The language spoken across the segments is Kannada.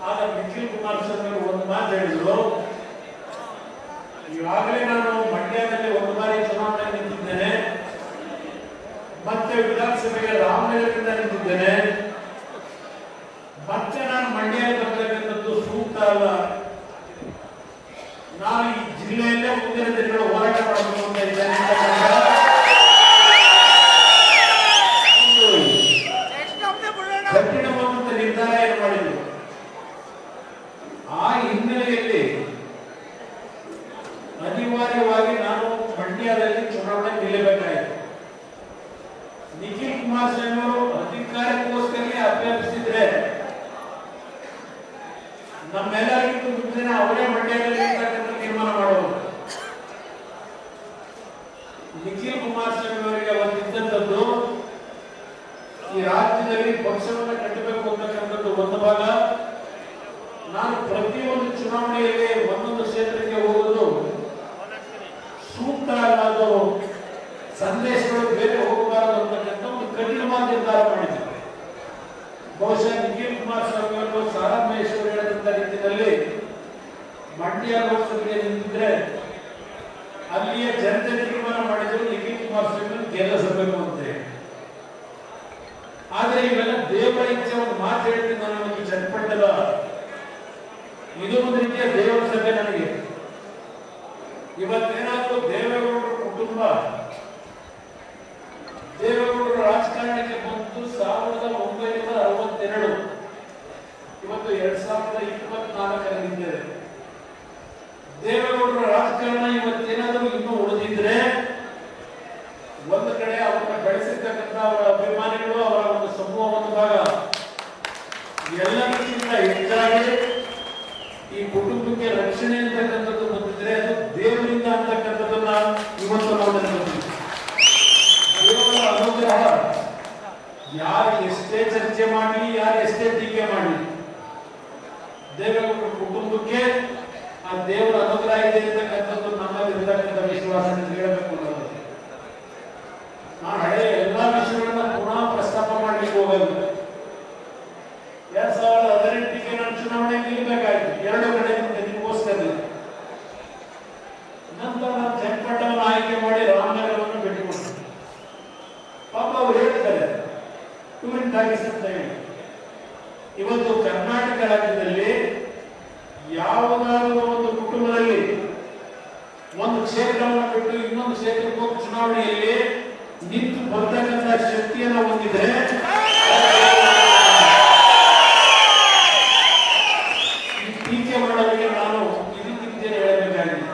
ಆಗ ನಿಖಿಲ್ ಕುಮಾರಸ್ವಾಮಿ ಒಂದು ಮಾತು ಹೇಳಿದ್ರು, ಈಗಾಗಲೇ ನಾನು ಮಂಡ್ಯದಲ್ಲಿ ಒಂದು ಬಾರಿ ಚುನಾವಣೆ ನಿಂತಿದ್ದೇನೆ, ಮತ್ತೆ ವಿಧಾನಸಭೆಗೆ ರಾಮನಗರದಿಂದ ನಿಂತಿದ್ದೇನೆ, ಮತ್ತೆ ನಾನು ಮಂಡ್ಯ ಬರತಕ್ಕಂಥದ್ದು ಸೂಕ್ತ ಅಲ್ಲ, ನಾನು ಈ ಜಿಲ್ಲೆಯಲ್ಲೇ ಮುಂದಿನ ದಿನಗಳು ಹೋರಾಟ ಮಾಡಬೇಕು ಅಂತ ಇದ್ದೇನೆ ಕಠಿಣವಾದಂತ ನಿರ್ಧಾರ ಏನು ಮಾಡಿದ್ರು. ಆ ಹಿನ್ನೆಲೆಯಲ್ಲಿ ಅನಿವಾರ್ಯವಾಗಿ ನಾನು ಮಂಡ್ಯದಲ್ಲಿ ಚುನಾವಣೆ ನಿಲ್ಲಬೇಕಾಯಿತು. ನಿಖಿಲ್ ಕುಮಾರಸ್ವಾಮಿ ಅವರು ಅಧಿಕಾರಕ್ಕೋಸ್ಕರ ಅಭ್ಯರ್ಥಿಸಿದ್ರೆ ನಮ್ಮೆಲ್ಲರಿಗೂ ಮುಂದಿನ ಅವರೇ ಮಂಡ್ಯದಲ್ಲಿ ತೀರ್ಮಾನ ಮಾಡುವುದು. ನಿಖಿಲ್ ಕುಮಾರಸ್ವಾಮಿ ಅವರಿಗೆ ಅವತ್ತಿದ್ದಂಥದ್ದು ಈ ರಾಜ್ಯದಲ್ಲಿ ಪಕ್ಷವನ್ನು ಕಟ್ಟಬೇಕು ಅಂತಕ್ಕಂಥದ್ದು ಒಂದು ಭಾಗ, ನಾನು ಪ್ರತಿಯೊಂದು ಚುನಾವಣೆಯಲ್ಲಿ ಒಂದೊಂದು ಕ್ಷೇತ್ರಕ್ಕೆ ಹೋಗುವುದು ಸೂಕ್ತ ಅಲ್ಲ, ಅದು ಸಂದೇಶಗಳು ಬೇರೆ ಹೋಗಬಾರದು ಅಂತಕ್ಕಂಥ ಒಂದು ಕಠಿಣವಾದ ನಿರ್ಧಾರ ಮಾಡಿದ್ದಾರೆ. ಬಹುಶಃ ನಿಖಿಲ್ ಕುಮಾರಸ್ವಾಮಿ ಅವರು ಸಾರಾಮೇಶ್ವರ ಹೇಳಿದಂತ ರೀತಿಯಲ್ಲಿ ಮಂಡ್ಯ ಲೋಕಸಭೆಗೆ ನಿಂತಿದ್ರೆ ಅಲ್ಲಿಯ ಜನತೆ ತೀರ್ಮಾನ ಮಾಡಿದ್ರು ನಿಖಿಲ್ ಕುಮಾರಸ್ವಾಮಿ ಗೆಲ್ಲಿಸಬೇಕು ಅಂತ. ಆದ್ರೆ ಇವೆಲ್ಲ ದೇವರ ಇಚ್ಛೆ. ಒಂದು ಮಾತು ಹೇಳ್ತೀನಿ, ನಾನು ಒಂದು ಚಟ್ಪಟ್ಟಲ್ಲ, ಇದು ಒಂದು ರೀತಿಯ ದೇವರ ಸಭೆ. ನನಗೆ ಇವತ್ತೇನಾದ್ರೂ ದೇವೇಗೌಡರ ಕುಟುಂಬ ದೇವೇಗೌಡರ ರಾಜಕಾರಣಕ್ಕೆ ಬಂದು 1962, ಇವತ್ತು 2024 ದೇವೇಗೌಡರ ರಾಜಕಾರಣ ಇವತ್ತೇನಾದರೂ ಇನ್ನೂ ಉಳಿದಿದ್ರೆ ಒಂದು ಕಡೆ ಅವರನ್ನ ಬೆಳೆಸಿರ್ತಕ್ಕಂಥ ಅವರ ಅಭಿಮಾನಿಗಳು, ಅವರ ಒಂದು ಸಮೂಹ ಒಂದು ಭಾಗ, ಎಲ್ಲಕ್ಕಿಂತ ಹೆಚ್ಚಾಗಿ ಈ ಕುಟುಂಬಕ್ಕೆ ರಕ್ಷಣೆ ಅಂತಕ್ಕಂಥದ್ದು ಬಂದಿದ್ರೆ ಅದು ದೇವರಿಂದ ಅಂತಕ್ಕಂಥದ್ದನ್ನ ಇವತ್ತು ನಾವು ನೆನಪಿದ್ದೀವಿ. ದೇವರ ಅನುಗ್ರಹ ಯಾರು ಎಷ್ಟೇ ಚರ್ಚೆ ಮಾಡಿ, ಯಾರು ಎಷ್ಟೇ ಟೀಕೆ ಮಾಡಿ, ದೇವೇಗೌಡರ ಕುಟುಂಬಕ್ಕೆ ಆ ದೇವರ ಅನುಗ್ರಹ ಇದೆ ಅಂತಕ್ಕಂಥದ್ದು ನಮ್ಮಲ್ಲಿ ಇರತಕ್ಕಂಥ ವಿಶ್ವಾಸ ಹೇಳಬೇಕು ಅನ್ನೋದು. ನಾನು ಹಳೆಯ ಎಲ್ಲಾ ವಿಷಯಗಳನ್ನ ಪುನಃ ಪ್ರಸ್ತಾಪ ಮಾಡ್ಲಿಕ್ಕೆ ಹೋಗಲ್ಲ. 2018ಕ್ಕೆ ನಾನು ಚುನಾವಣೆ ನಿಲ್ಲಬೇಕಾಯ್ತು, 2 ಕಡೆ ನಿಮಗೋಸ್ಕರ. ನಂತರ ನಾನು ಚನ್ನಪಟ್ಟಣವನ್ನು ಆಯ್ಕೆ ಮಾಡಿ ರಾಮನಗರವನ್ನು ಬಿಟ್ಟುಕೊಡ್ತೀನಿ. ಪಾಪ ಅವ್ರು ಹೇಳ್ತಾರೆ ಟೂರಿನ್ ಟಾಕೀಸ್ ಅಂತ ಹೇಳಿ. ಇವತ್ತು ಕರ್ನಾಟಕ ರಾಜ್ಯದಲ್ಲಿ ಯಾವುದಾದ್ರೂ ಒಂದು ಕುಟುಂಬದಲ್ಲಿ ಒಂದು ಕ್ಷೇತ್ರವನ್ನು ಬಿಟ್ಟು ಇನ್ನೊಂದು ಕ್ಷೇತ್ರಕ್ಕೆ ಹೋಗಿ ಚುನಾವಣೆಯಲ್ಲಿ ನಿಂತು ಬರ್ತಕ್ಕಂಥ ಶಕ್ತಿಯನ್ನು ಹೊಂದಿದ್ರೆ ಟೀಕೆ ಮಾಡೋರಿಗೆ ನಾನು ಇದಕ್ಕಿಂತ ಹೇಳಬೇಕಾಗಿದೆ.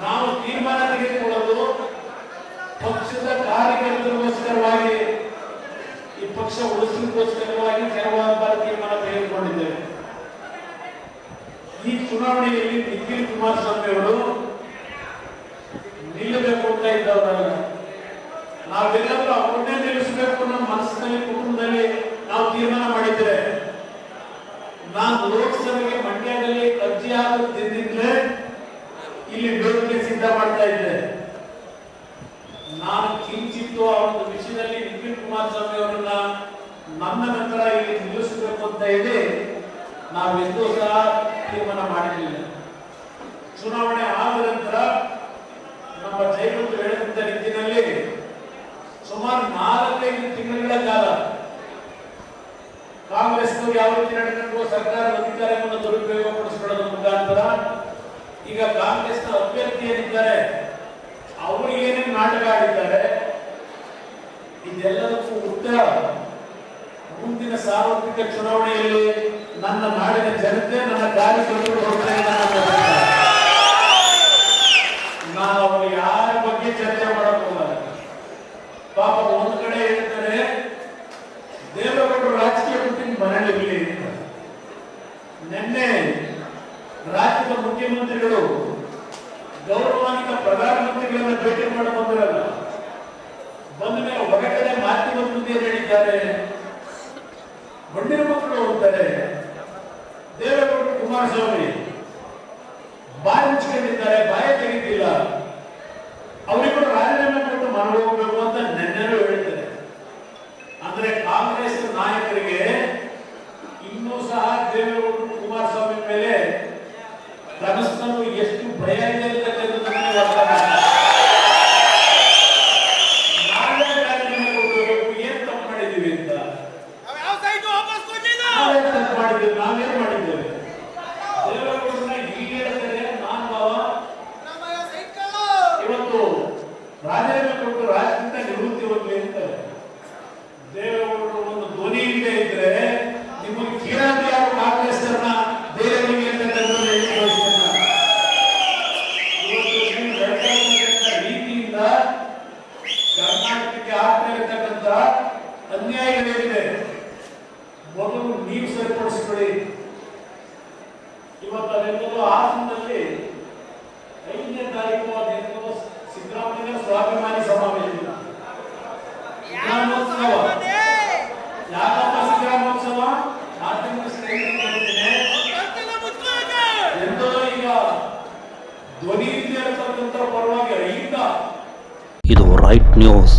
ನಾವು ತೀರ್ಮಾನ ತೆಗೆದುಕೊಳ್ಳೋದು ಪಕ್ಷದ ಕಾರ್ಯಕರ್ತರಿಗೋಸ್ಕರವಾಗಿ, ಈ ಪಕ್ಷ ಉಳಿಸಲಿಕ್ಕೋಸ್ಕರವಾಗಿ ಕೆಲವು ತೀರ್ಮಾನ ತೆಗೆದುಕೊಂಡಿದ್ದೇವೆ. ಈ ಚುನಾವಣೆಯಲ್ಲಿ ನಿಖಿಲ್ ಕುಮಾರಸ್ವಾಮಿ ಅವರು ನಿಲ್ಲಬೇಕು ಅಂತ ಇದ್ದವರಲ್ಲ, ನಾವೆಲ್ಲರೂ ಅವರನ್ನೇ ನಿಲ್ಲಿಸಬೇಕು ನಮ್ಮ ಮನಸ್ಸಿನಲ್ಲಿ, ಕುಟುಂಬದಲ್ಲಿ ನಾವು ತೀರ್ಮಾನ ಮಾಡಿದ್ರೆ, ನಾನು ಲೋಕಸಭೆಗೆ ಮಂಡ್ಯದಲ್ಲಿ ಅರ್ಜಿ ಹಾಕುತ್ತಿದ್ದಿದ್ರೆ ಇಲ್ಲಿ ಬೇಡಿಕೆ ಸಿದ್ಧ ಮಾಡ್ತಾ ಇದ್ದೆ. ನಾನು ಕಿಂಚಿತ್ತು ಆ ಒಂದು ವಿಷಯದಲ್ಲಿ ನಿಖಿಲ್ ಕುಮಾರಸ್ವಾಮಿ ಅವರನ್ನ ನನ್ನ ನಂತರ ಇಲ್ಲಿ ನಿಲ್ಲಿಸಬೇಕು ಅಂತ ಹೇಳಿ ನಾವೆಂದೂ ಸಹ ತೀರ್ಮಾನ ಮಾಡಿರಲಿಲ್ಲ. ಚುನಾವಣೆ ಆದ ನಂತರ ನಮ್ಮ ಜೈಲು ಹೇಳಿದಂತ ರೀತಿಯಲ್ಲಿ ಸುಮಾರು 4-5 ತಿಂಗಳ ಕಾಲ ಕಾಂಗ್ರೆಸ್ನವರು ಯಾವ ರೀತಿ ನಡೆದುಕೊಂಡು ಸರ್ಕಾರದ ಅಧಿಕಾರವನ್ನು ದುರುಪಯೋಗಪಡಿಸಿಕೊಳ್ಳೋದ್ರ ಮುಖಾಂತರ ಈಗ ಕಾಂಗ್ರೆಸ್ನ ಅಭ್ಯರ್ಥಿ ಏನಿದ್ದಾರೆ ಅವರು ಏನೇನು ನಾಟಕ ಆಡಿದ್ದಾರೆ, ಇದೆಲ್ಲದಕ್ಕೂ ಉತ್ತರ ಮುಂದಿನ ಸಾರ್ವತ್ರಿಕ ಚುನಾವಣೆಯಲ್ಲಿ ನನ್ನ ನಾಡಿನ ಜನತೆ, ನನ್ನ ಕಾರ್ಯಕರ್ತರು ನಾನು ಅವರು ಯಾರ ಬಗ್ಗೆ ಚರ್ಚೆ ಮಾಡೋದಿಲ್ಲ. ಪಾಪ ಒಂದು ಕಡೆ ಹೇಳ್ತಾರೆ ದೇವೇಗೌಡರು ರಾಜಕೀಯ ಬಿಟ್ಟು ಮನೆಯಲ್ಲಿ. ನಿನ್ನೆ ರಾಜ್ಯದ ಮುಖ್ಯಮಂತ್ರಿಗಳು ಗೌರವಾನ್ವಿತ ಪ್ರಧಾನಮಂತ್ರಿಗಳನ್ನ ಭೇಟಿ ಮಾಡಿ ಬಂದಿರಲ್ಲ, ಬಂದ ಮೇಲೆ ಹೊರಗಡೆ ಮಾಧ್ಯಮದ ಮುಂದೆ ಹೇಳಿದ್ದಾರೆ, ಬಂಡಿರ ಮಕ್ಕಳು ಹೋಗ್ತಾರೆ ದೇವೇಗೌಡರು ಕುಮಾರಸ್ವಾಮಿ ಬಾಯಿ ಮುಚ್ಕೊಂಡಿದ್ದಾರೆ, ಬಾಯಿ ತೆಗಿತಿಲ್ಲ, ಅವರಿಗೂ ರಾಜೀನಾಮೆ ಕೊಟ್ಟು ಮನೆ ಹೋಗಬೇಕು ಅಂತ ನೆನ್ನೆನೂ ಹೇಳ್ತಾರೆ. ಅಂದ್ರೆ ಕಾಂಗ್ರೆಸ್ ನಾಯಕರಿಗೆ ಇನ್ನೂ ಸಹ ದೇವೇಗೌಡರು ಮಾಡಿದ್ದೇವೆ, ನಾವೇನು ಮಾಡಿದ್ದೇವೆ? ದೇವೇಗೌಡರನ್ನ ಈಗ ಹೇಳ್ತಾರೆ ನಾನು ಬಾವ ಇವತ್ತು ರಾಜೀನಾಮೆ ಕೊಟ್ಟು ರಾಜಕೀಯ ನಿವೃತ್ತಿ ಹೋಗ್ಲಿ ಅಂತಾರೆ. ದೇವೇಗೌಡರು ಒಂದು ಧ್ವನಿ ಇಲ್ಲದೆ ಇದ್ರೆ ನಿಮಗೆ ಕಿರಾಣಿ ಯಾರು ಕಾಂಗ್ರೆಸ್ನ ಬೇರೆಯವರಿಗೆ ರೀತಿಯಿಂದ ಕರ್ನಾಟಕಕ್ಕೆ ಆಗ್ತಾ ಇರತಕ್ಕಂಥ ಅನ್ಯಾಯವೇನಿದೆ ಮೊದಲು ನೀವು ಸರಿಪಡಿಸಿಕೊಳ್ಳಿ. ಇವತ್ತು ಅದೆಲ್ಲರೂ ಹಾಸನದಲ್ಲಿ 5ನೇ ತಾರೀಕು ಅದೆಲ್ಲರೂ ಸಿದ್ದರಾಮಯ್ಯ ಸ್ವಾಭಿಮಾನಿ ಸಮಾವೇಶ. ಯಾಕಪ್ಪ ಸಿದ್ದರಾಮೋತ್ಸವ ಎಂದೋ ಈಗ ಧ್ವನಿ ಇರ್ತಕ್ಕಂಥ ಪರವಾಗಿ ಈಗ ಇದು ರೈಟ್ ನ್ಯೂಸ್.